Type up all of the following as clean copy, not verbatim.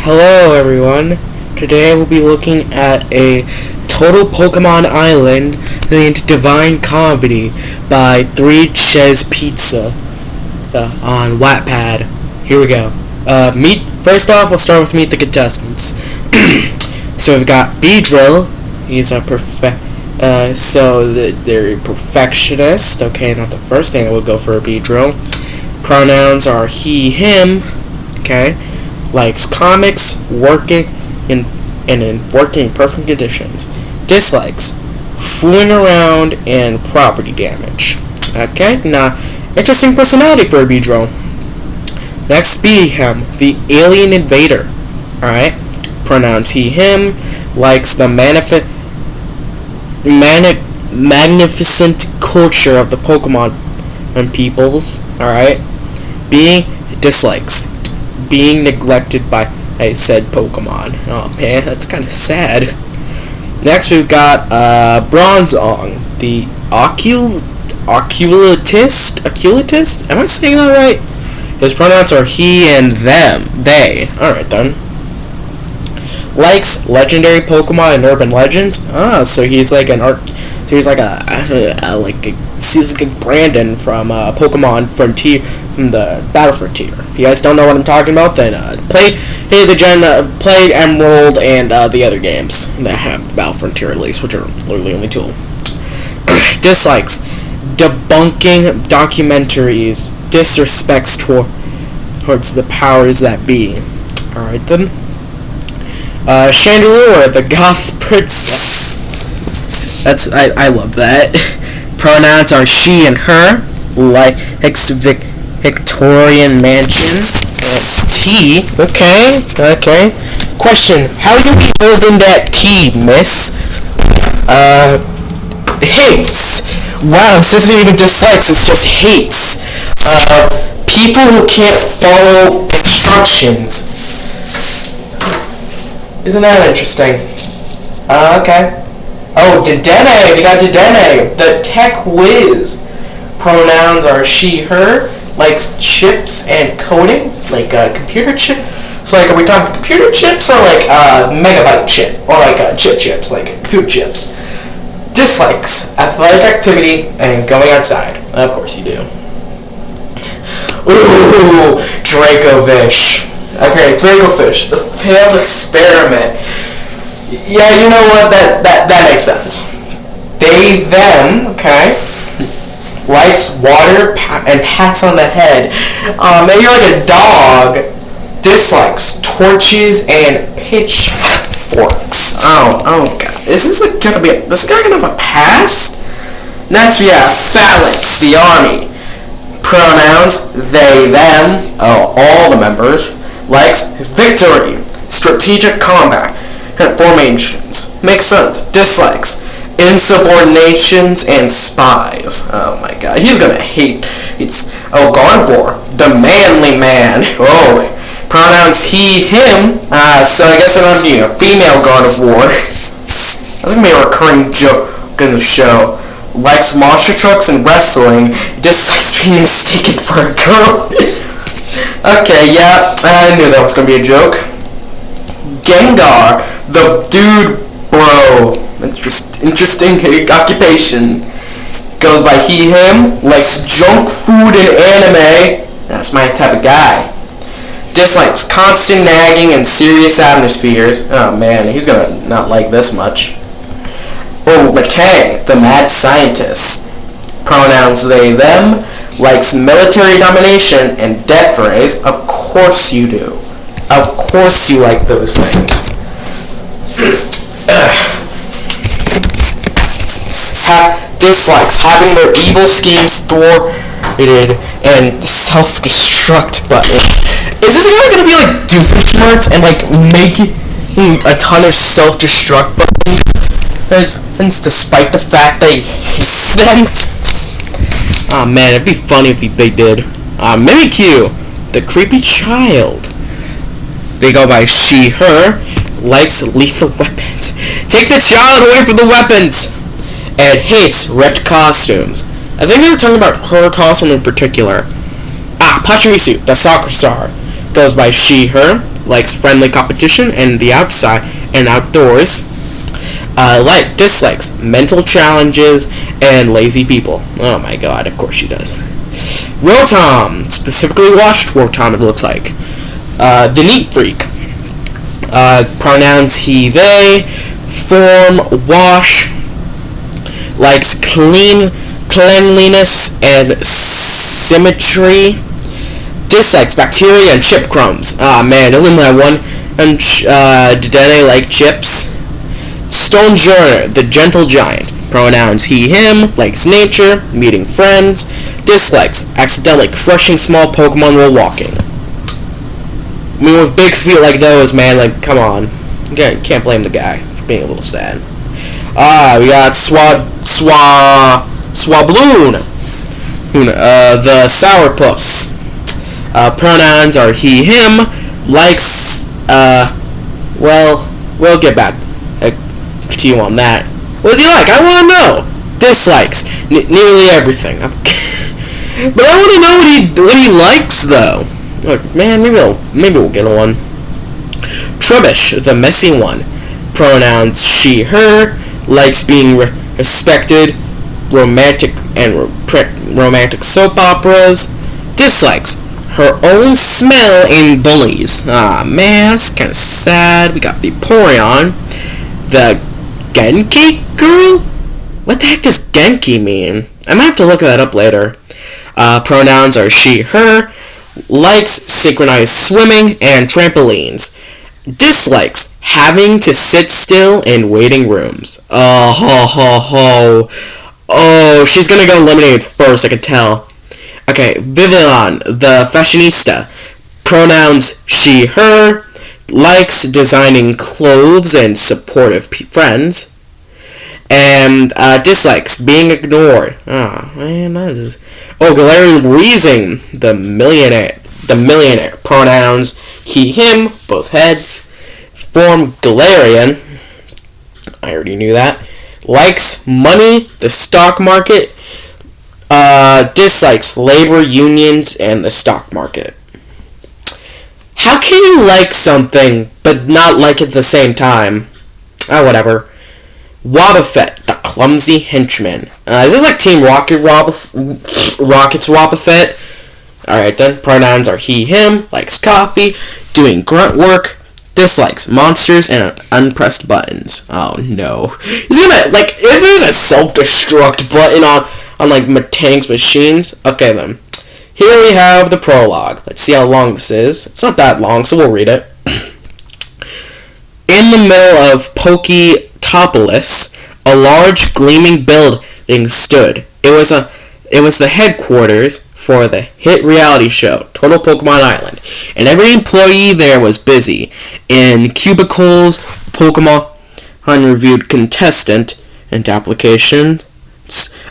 Hello everyone. Today we'll be looking at a Total Pokemon Island named Divine Comedy by 3 Ches Pizza on Wattpad. Here we go. First off, we'll start with meet the contestants. So we've got Beedrill. He's a they're a perfectionist. Okay, not the first thing I would go for a Beedrill. Pronouns are he, him. Okay. Likes comics, working in working perfect conditions. Dislikes fooling around and property damage. Okay, now interesting personality for a Beedrill. Next, him, the alien invader. Alright, pronouns he, him. Likes the magnificent culture of the Pokemon and peoples. Alright, dislikes being neglected by said Pokemon. Oh man, that's kind of sad. Next we've got Bronzong, the Ocultist? Am I saying that right? His pronouns are he and them. They. Alright then. Likes legendary Pokemon and urban legends. So he's like he's like he's like Brandon from Pokemon Frontier, from the Battle Frontier. If you guys don't know what I'm talking about, then play Emerald and the other games that have the Battle Frontier release, which are literally only two. Dislikes debunking documentaries, disrespects towards the powers that be. Alright then. Chandelure, the goth princess. I love that. Pronouns are she and her. Likes Victorian mansions. Tea. Okay. Question: how you be holding that tea, miss? Hates. Wow, this isn't even dislikes. It's just hates. People who can't follow instructions. Isn't that interesting? Okay. Oh, Dedenne! We got Dedenne! The tech whiz! Pronouns are she, her. Likes chips and coding. Like computer chip. So like, are we talking computer chips or like megabyte chip? Or like chips, like food chips. Dislikes athletic activity and going outside. Of course you do. Ooh, Dracovish. Okay, Dracovish, the failed experiment. Yeah, you know what? That makes sense. They, them, okay. Likes water and pats on the head. Maybe like a dog. Dislikes torches and pitchforks. Oh god. This guy gonna have a past? Next we have Phalanx, the army. Pronouns, they, them. Oh, all the members. Likes victory, strategic combat, formations. Makes sense. Dislikes insubordinations and spies. Oh my god, he's gonna hate. Gardevoir, the manly man. Oh, pronouns he, him. So I guess I'm not being a female Gardevoir. That's gonna be a recurring joke in the show. Likes monster trucks and wrestling. Dislikes being mistaken for a girl. Okay, yeah, I knew that was gonna be a joke. Gengar, the dude bro. Interesting occupation. Goes by he, him. Likes junk food and anime. That's my type of guy. Dislikes constant nagging and serious atmospheres. Oh man, he's gonna not like this much. Oh, Matang, the mad scientist. Pronouns they, them. Likes military domination and death rays. Of course you do. Of course you like those things. Dislikes having their evil schemes thwarted and self-destruct buttons. Is this guy gonna be like Doofenshmirtz and like making a ton of self-destruct buttons despite the fact they hate them? Oh man, it'd be funny if they did. Mimikyu, the creepy child. They go by she, her. Likes lethal weapons. Take the child away from the weapons! And hates ripped costumes. I think they were talking about her costume in particular. Pachirisu, the soccer star. Goes by she, her. likes friendly competition and the outside and outdoors. Dislikes mental challenges and lazy people. Oh my god, of course she does. Rotom, specifically washed Rotom, it looks like. The neat freak. Pronouns he, they. Form, wash. Likes cleanliness and symmetry. Dislikes bacteria and chip crumbs. Ah man, doesn't that one Dedenne like chips? Stonejourner, the gentle giant. Pronouns he, him. Likes nature, meeting friends. Dislikes accidentally crushing small Pokemon while walking. I mean, with big feet like those, man, like, come on. Can't blame the guy for being a little sad. We got Swabloon. The Sourpuss. Pronouns are he, him. Likes, well, we'll get back to you on that. What does he like? I want to know. Dislikes nearly everything. But I want to know what he likes though. Look, man, maybe we'll get one. Trubbish, the messy one. Pronouns she, her. Likes being respected. Romantic soap operas. Dislikes her own smell and bullies. Ah man, that's kind of sad. We got Vaporeon, the Genki girl. What the heck does Genki mean? I might have to look that up later. Pronouns are she, her. Likes synchronized swimming and trampolines. Dislikes having to sit still in waiting rooms. Oh, she's gonna go eliminated first, I can tell. Okay, Vivillon, the fashionista. Pronouns she, her. Likes designing clothes and supportive friends. And dislikes being ignored. Oh man, that is. Oh, Galarian Weezing, the millionaire. Pronouns he, him, both heads. Form Galarian. I already knew that. Likes money, the stock market. Dislikes labor unions and the stock market. How can you like something but not like it at the same time? Oh, whatever. Wobbuffet, the clumsy henchman. Is this like Team Rocket's Wobbuffet? Alright then, pronouns are he, him, likes coffee, doing grunt work, dislikes monsters and unpressed buttons. Oh no. Is there a self-destruct button on like Metang's machines? Okay then. Here we have the prologue. Let's see how long this is. It's not that long, so we'll read it. In the middle of Poketopolis, a large gleaming building stood. It was the headquarters for the hit reality show, Total Pokemon Island, and every employee there was busy. In cubicles, Pokemon reviewed contestant and applications,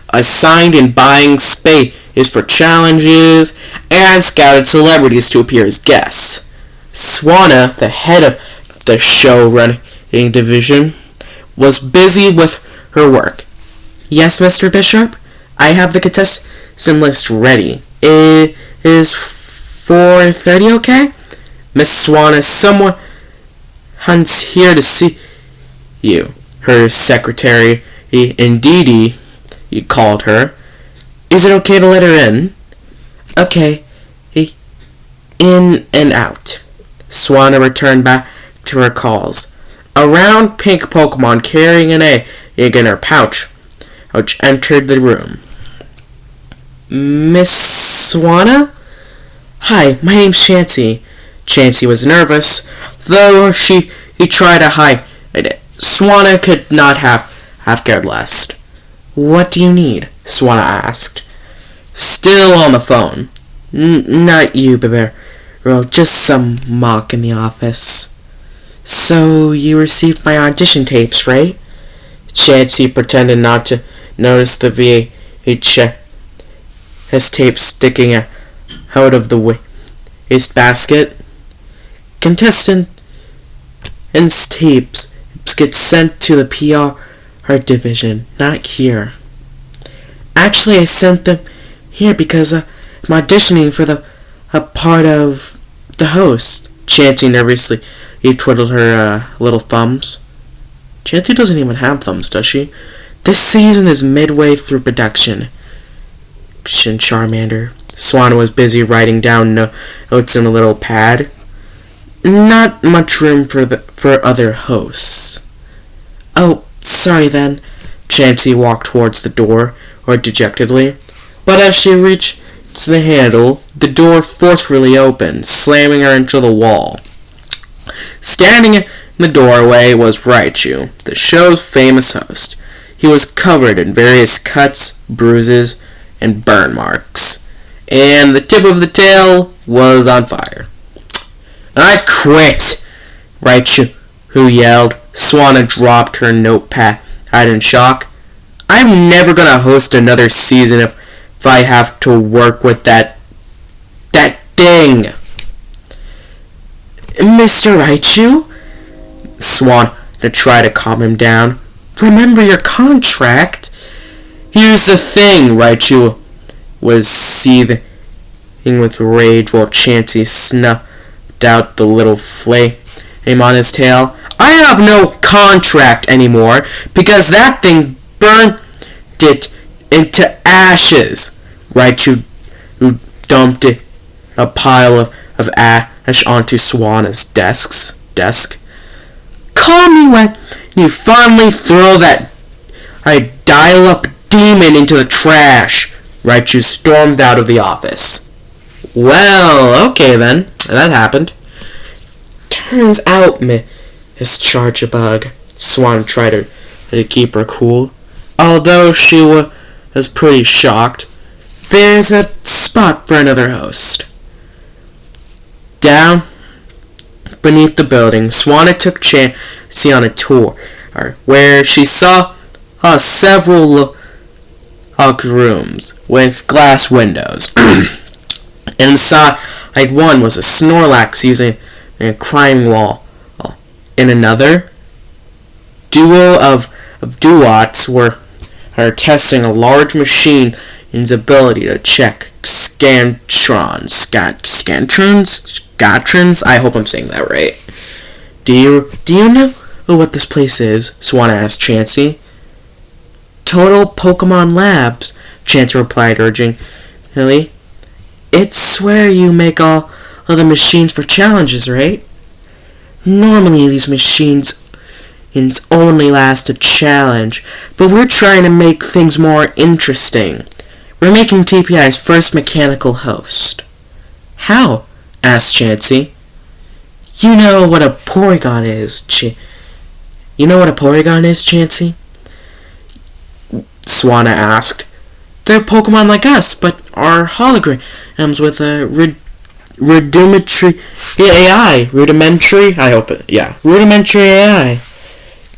assigned and buying space for challenges, and scouted celebrities to appear as guests. Swanna, the head of the show running division, was busy with her work. Yes, Mr. Bishop? I have the contestant list ready. Is 4:30 okay? Miss Swanna, someone's here to see you. Her secretary, Indeedee, you called her. Is it okay to let her in? Okay. In and out. Swanna returned back to her calls. A round pink Pokemon carrying an egg in her pouch, which entered the room. Miss Swanna? Hi, my name's Chansey. Chansey was nervous, though she tried to hide it. Swanna could not have cared less. What do you need? Swanna asked. Still on the phone. Not you, Bear. Well, just some mock in the office. So, you received my audition tapes, right? Chansey pretended not to notice the VHS tape sticking out of the waste basket. Contestant and tapes get sent to the PR division, not here. Actually, I sent them here because I'm auditioning for the part of the host. Chansey nervously twiddled her little thumbs. Chansey doesn't even have thumbs, does she? This season is midway through production. Charmander. Swan was busy writing down notes in a little pad. Not much room for other hosts. Oh, sorry then. Chansey walked towards the door, dejectedly. But as she reached the handle, the door forcefully opened, slamming her into the wall. Standing in the doorway was Raichu, the show's famous host. He was covered in various cuts, bruises, and burn marks, and the tip of the tail was on fire. I quit! Raichu, who yelled. Swanna dropped her notepad in shock. I'm never gonna host another season if I have to work with that thing. Mr. Raichu? Swan tried to calm him down. Remember your contract. Here's the thing, Raichu was seething with rage while Chansey snuffed out the little flame on his tail. I have no contract anymore because that thing burned it into ashes. Raichu dumped a pile of ash onto Swanna's desk. Call me when you finally throw that dial-up demon into the trash. Raichu stormed out of the office. Well, okay then. That happened. Turns out, Miss Charjabug, Swan tried to keep her cool. Although she was pretty shocked, there's a spot for another host. Down beneath the building, Swanna took Chansey on a tour, where she saw several rooms with glass windows. Inside one was a Snorlax using a climbing wall. In another, duo of Duots were testing a large machine's ability to check Scantrons. I hope I'm saying that right. Do you know what this place is? Swanna asked Chansey. Total Pokemon Labs, Chansey replied urgently. It's where you make all the machines for challenges, right? Normally these machines only last a challenge, but we're trying to make things more interesting. We're making TPI's first mechanical host. How? Asked Chansey. You know what a Porygon is, Chansey? Swanna asked. They're Pokemon like us, but are holograms with a rudimentary AI. Rudimentary AI.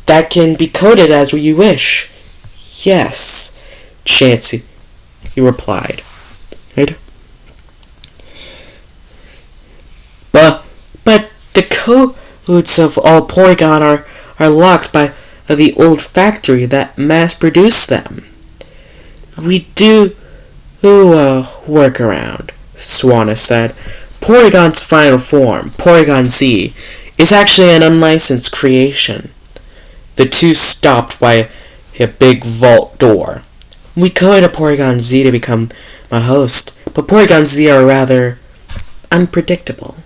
That can be coded as you wish. Yes, Chansey, he replied. Right? But the codes of all Porygon are locked by the old factory that mass-produced them. We do work around, Swanna said. Porygon's final form, Porygon Z, is actually an unlicensed creation. The two stopped by a big vault door. We coded a Porygon Z to become my host, but Porygon Z are rather unpredictable.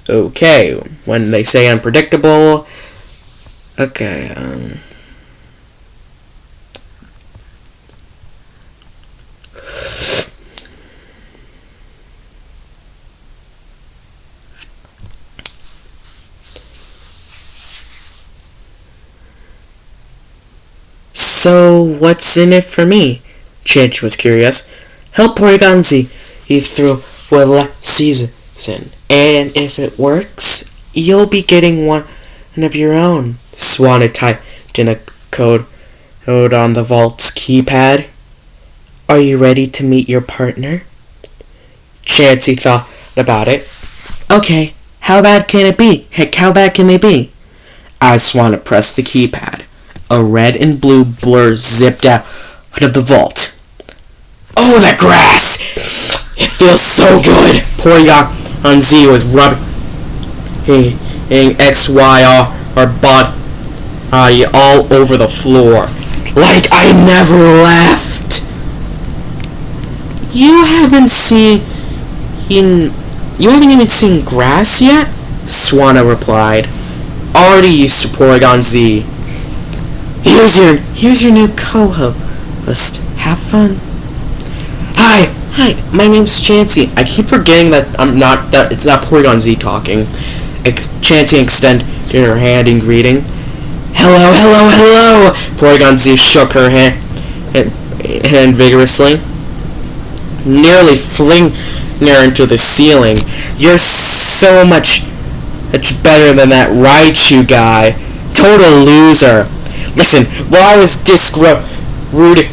Okay, when they say unpredictable, okay, So, what's in it for me? Chansey was curious. Help Porygon Z through last season, and if it works, you'll be getting one of your own. Swanna typed in a code on the vault's keypad. Are you ready to meet your partner? Chansey thought about it. Okay, how bad can it be? Heck, how bad can they be? As Swanna pressed the keypad, a red and blue blur zipped out of the vault. Oh, that grass! It feels so good! on Z was rubbing XYR body all over the floor, like I never left. You haven't even seen grass yet? Swanna replied, already used to Porygon Z. Here's your new co-host. Have fun. Hi, my name's Chansey. I keep forgetting that it's not Porygon Z talking. Chansey extended her hand in greeting. Hello. Porygon Z shook her hand vigorously, nearly flinging her into the ceiling. You're so much better than that Raichu guy. Total loser. Listen, while I was rooting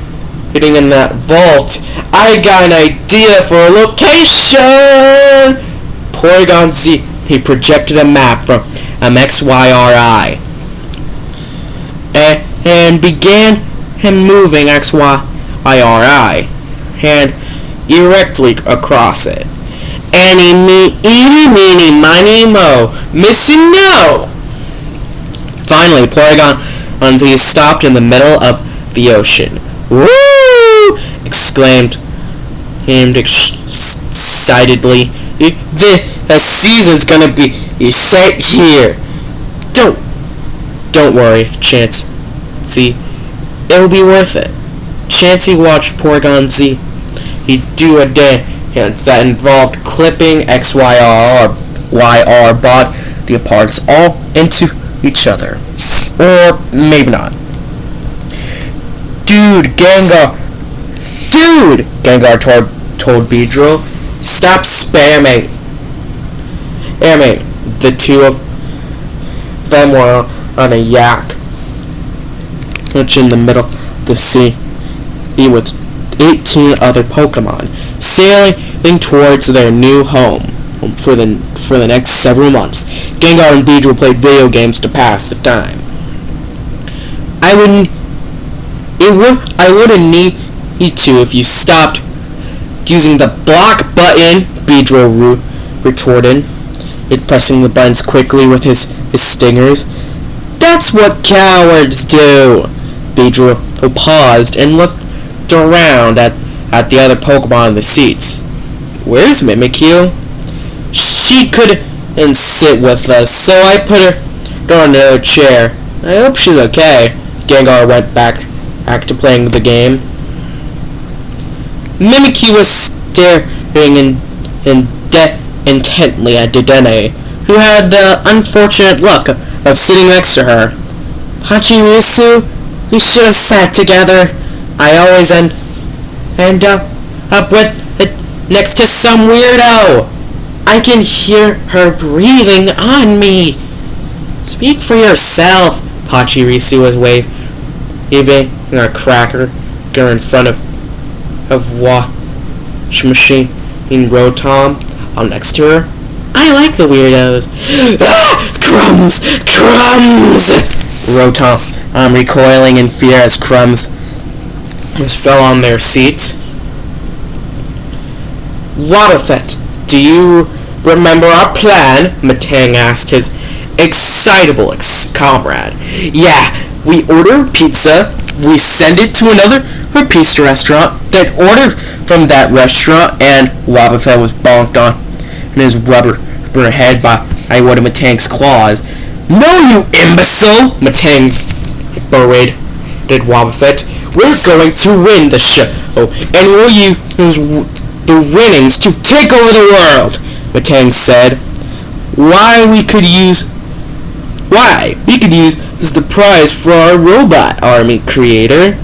in that vault, I got an idea for a location! Porygon Z, he projected a map from XYRI and began him moving XYRI hand erectly across it. Eeny, meeny, miny, mo, Missy No! Finally, Porygon Z stopped in the middle of the ocean. Woo! Exclaimed him excitedly. The season's gonna be set here. Don't worry, Chance. See, it'll be worth it. Chansey watched Porygon Z. He'd do a dance that involved clipping XYR body parts all into each other. Or maybe not. Dude, Gengar told Beedrill. Stop spamming. The two of them were on a yak, which in the middle of the sea with 18 other Pokemon, sailing towards their new home for the next several months. Gengar and Beedrill played video games to pass the time. I wouldn't need to if you stopped using the block button, Beedrill retorted, pressing the buttons quickly with his stingers. That's what cowards do. Beedrill paused and looked around at the other Pokemon in the seats. Where's Mimikyu? She couldn't sit with us, so I put her on another chair. I hope she's okay. Gengar went back to playing the game. Mimikyu was staring intently at Dedenne, who had the unfortunate luck of sitting next to her. Pachirisu, we should have sat together. I always end up with next to some weirdo. I can hear her breathing on me. Speak for yourself. Pachirisu was waving a cracker in front of wash machine Rotom next to her. I like the weirdos. Crumbs! Rotom recoiling in fear as Crumbs fell on their seats. Wobbuffet, do you remember our plan? Matang asked his excitable comrade. Yeah, we order pizza, we send it to another pizza restaurant, then order from that restaurant, and Wobbuffet was bonked on in his rubber head by one of Matang's claws. No, you imbecile! Matang berated Wobbuffet. We're going to win the show, and we'll use the winnings to take over the world, Matang said. We could use the prize for our robot army creator.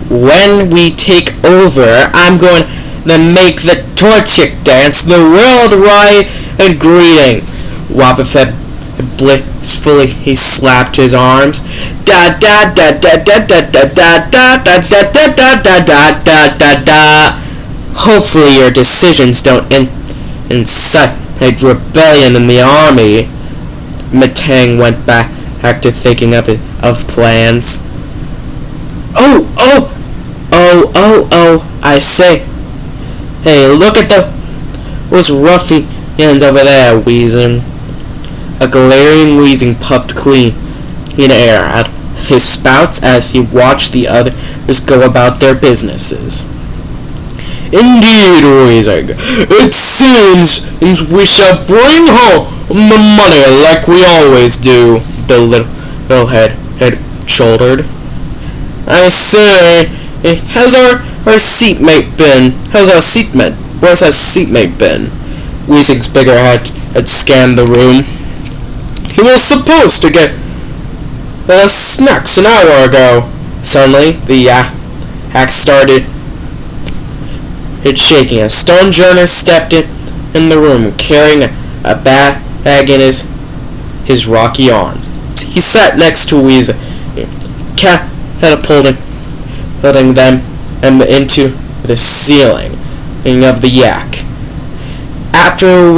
When we take over, I'm going to make the Torchic dance the worldwide greeting. Wobbuffet blissfully he slapped his arms. Da da da da da da da da da da da da da da da da da. Hopefully your decisions don't incite a rebellion in the army. Matang went back to thinking of plans. Oh, I say. Hey, look at the Those ruffians over there, wheezing. A glaring wheezing puffed clean air out of his spouts as he watched the others go about their businesses. Indeed, wheezing, it seems we shall bring home the money like we always do, the little head shouldered. I say, how's our seatmate been? Where's our seatmate been? Wheezing's bigger head had scanned the room. He was supposed to get snacks an hour ago. Suddenly, the hack started shaking as Stonejourner stepped in the room, carrying a bag in his rocky arms. He sat next to Weezer, catapulting them into the ceiling of the yak. After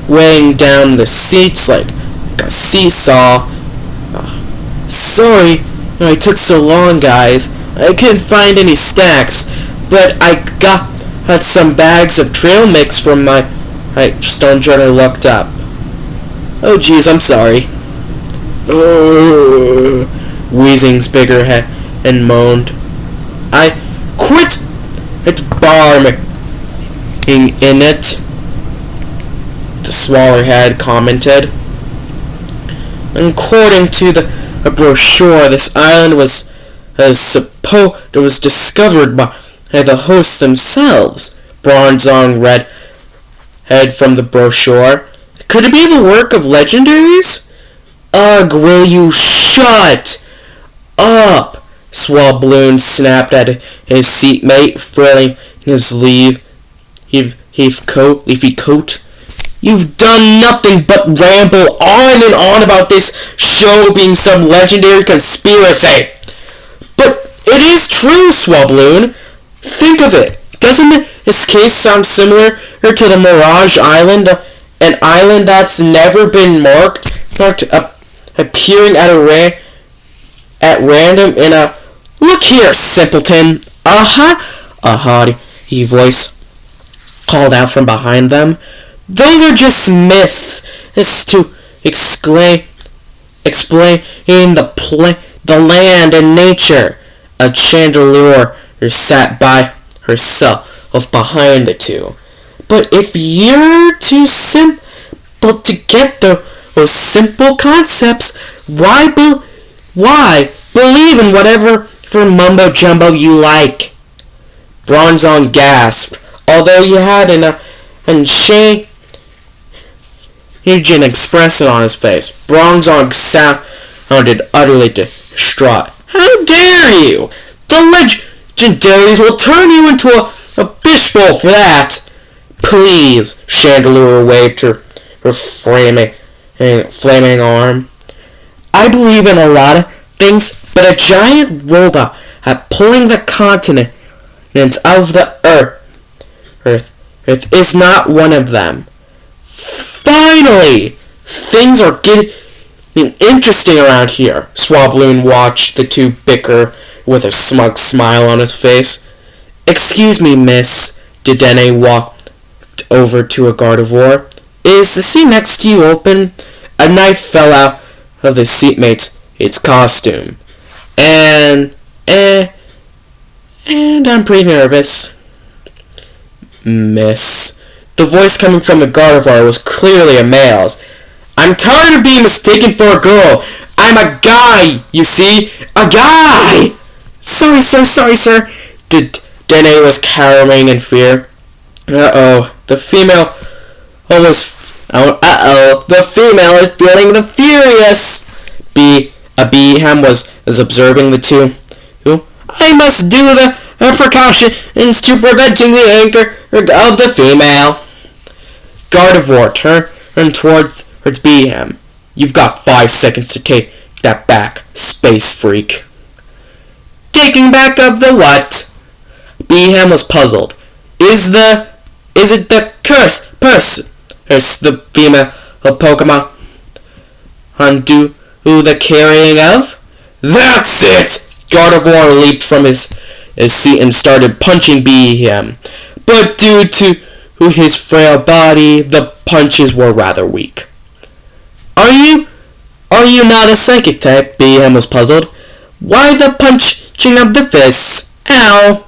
weighing down the seats like a seesaw. Sorry I took so long, guys. I couldn't find any snacks, but I got some bags of trail mix from my... Stonejourner looked up. Oh geez, I'm sorry. Wheezing's bigger head and moaned. I quit barming in it, the smaller head commented. According to the brochure, this island was discovered by the hosts themselves. Bronzong read from the brochure. Could it be the work of legendaries? Ugh, will you shut up? Swabloon snapped at his seatmate, frilling his leafy coat. You've done nothing but ramble on and on about this show being some legendary conspiracy. But it is true, Swabloon. Think of it. Doesn't this case sound similar to the Mirage Island, an island that's never been marked appearing at random in a... Look here, simpleton. A haughty voice called out from behind them. Those are just myths to explain the land and nature. A chandelier sat by herself behind the two. But if you're too simple to get those simple concepts, why believe in whatever for mumbo jumbo you like? Bronzong gasped, although he had an unchanged expression on his face. Bronzong sounded utterly distraught. How dare you? The legendaries will turn you into a fishbowl for that. Please, Chandelier waved her flaming arm. I believe in a lot of things, but a giant robot pulling the continent of the earth is not one of them. Finally, things are getting interesting around here. Swabloon watched the two bicker with a smug smile on his face. Excuse me, miss. Dedenne walked over to a Gardevoir. Is the seat next to you open? A knife fell out of the seatmate's costume. And I'm pretty nervous. Miss. The voice coming from the Gardevoir was clearly a male's. I'm tired of being mistaken for a girl. I'm a guy, you see? A guy! Sorry, sir. Dene was cowering in fear. The female is feeling the furious. Beeham was observing the two. I must do the precautions to preventing the anger of the female. Gardevoir turned towards Beeham. You've got 5 seconds to take that back, space freak. Taking back of the what? Beeham was puzzled. Is it the purse, the female Pokemon undo the carrying of? That's it! Gardevoir leaped from his seat and started punching Beeham. But due to his frail body, the punches were rather weak. Are you not a psychic type? BM was puzzled. Why the punching of the fists? Ow!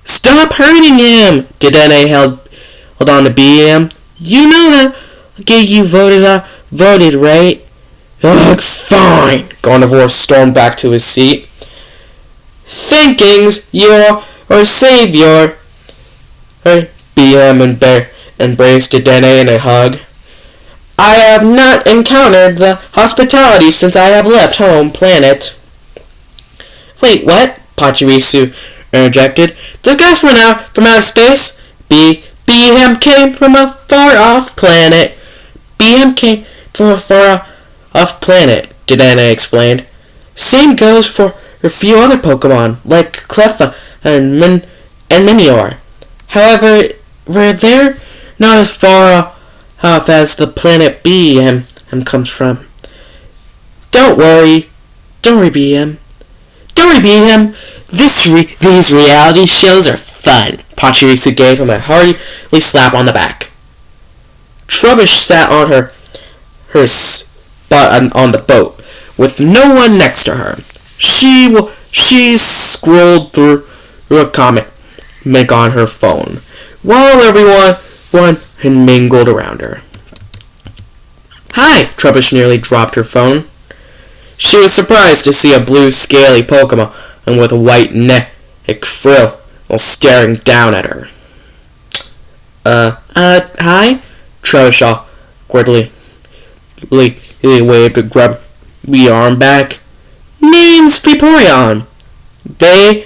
Stop hurting him! Dedenne held on to BM. You know that okay, you voted, right? Ugh, fine! Garnivore stormed back to his seat. Thinkings, you're our savior. BM and Bear embraced Dedenne in a hug. I have not encountered the hospitality since I have left home planet. Wait, what? Pachirisu interjected. This guy's from outer space? BM came from a far-off planet. BM came from a far-off planet, Dedenne explained. Same goes for a few other Pokemon, like Cleffa and Minior. However, they're not as far off as the planet BM comes from. Don't worry, BM. These reality shows are fun. Pachirisu gave him a hearty slap on the back. Trubbish sat on her butt on the boat, with no one next to her. She scrolled through a comic on her phone, while everyone had mingled around her. Hi! Trubbish nearly dropped her phone. She was surprised to see a blue scaly Pokemon with a white neck frill while staring down at her. Hi? Trubbish awkwardly waved a grubby arm back. Name's Vaporeon. Vaporeon.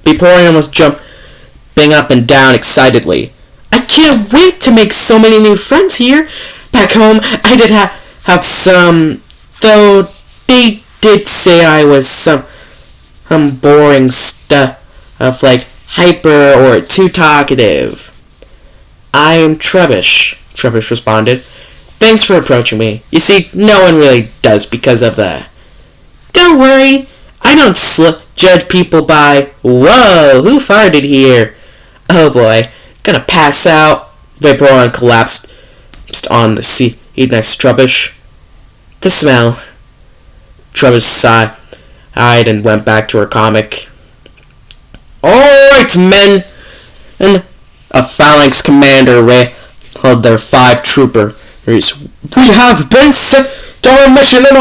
Vaporeon was jumping up and down excitedly. I can't wait to make so many new friends here. Back home, I did have some, though they did say I was some boring stuff like hyper or too talkative. I am Trubbish responded. Thanks for approaching me. You see, no one really does because of the... Don't worry, I don't judge people by, whoa, who farted here? Oh boy, gonna pass out. Vaporeon collapsed on the seat next to Trubbish. The smell. Trubbish sighed and went back to her comic. Alright, men! And a phalanx commander held their 5 troopers. We have been sent on a mission in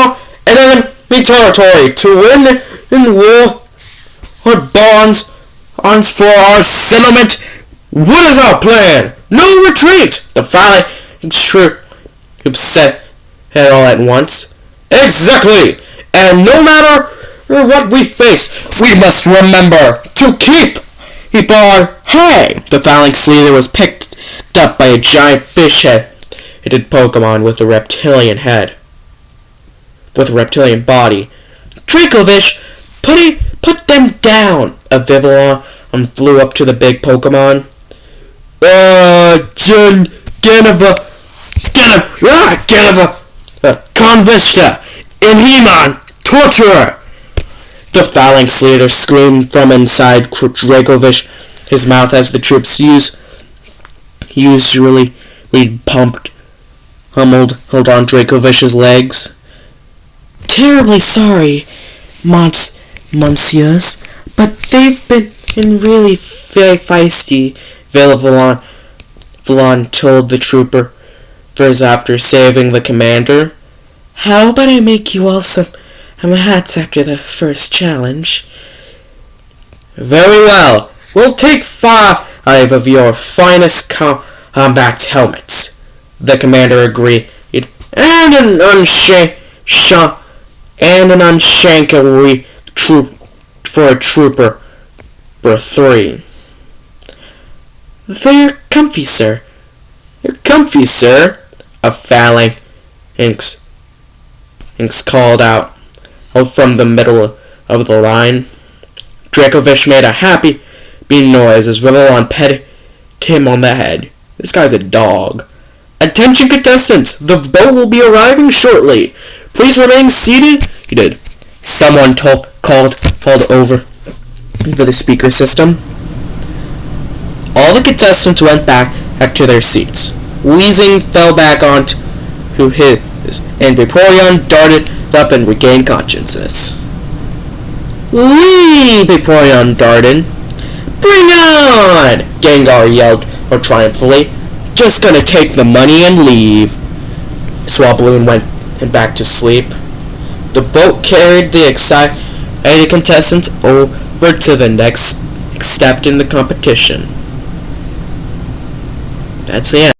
enemy territory to win in war or bonds for our settlement. What is our plan? No retreat! The phalanx troops said all at once. Exactly! And no matter what we face, we must remember to keep our head. The phalanx leader was picked up by a giant fish-headed Pokemon with a reptilian head. With a reptilian body. Dracovish, put them down! A Vivillon flew up to the big Pokemon. Convisha, Inhuman, Torturer! The phalanx leader screamed from inside Dracovish, his mouth as the troops usually humbled on Dracovish's legs. Terribly sorry, Monsieurs, but they've been really very feisty, Villon told the trooper after saving the commander. How about I make you all some hats after the first challenge? Very well. We'll take 5 of your finest combat helmets. The commander agreed. And an unshankery troop for a trooper for 3. They're comfy, sir. They're comfy, sir. A phalanx called out from the middle of the line. Dracovish made a happy noise as Vivillon petted him on the head. This guy's a dog. Attention contestants, the boat will be arriving shortly. Please remain seated. He did. Someone called over the speaker system. All the contestants went back to their seats. Wheezing fell back onto his, and Vaporeon darted up and regained consciousness. "Whee!" Vaporeon darted. "Bring it on!" Gengar yelled triumphantly. "Just gonna take the money and leave." Swabloon went back to sleep. The boat carried the excited contestants over to the next step in the competition. That's the end.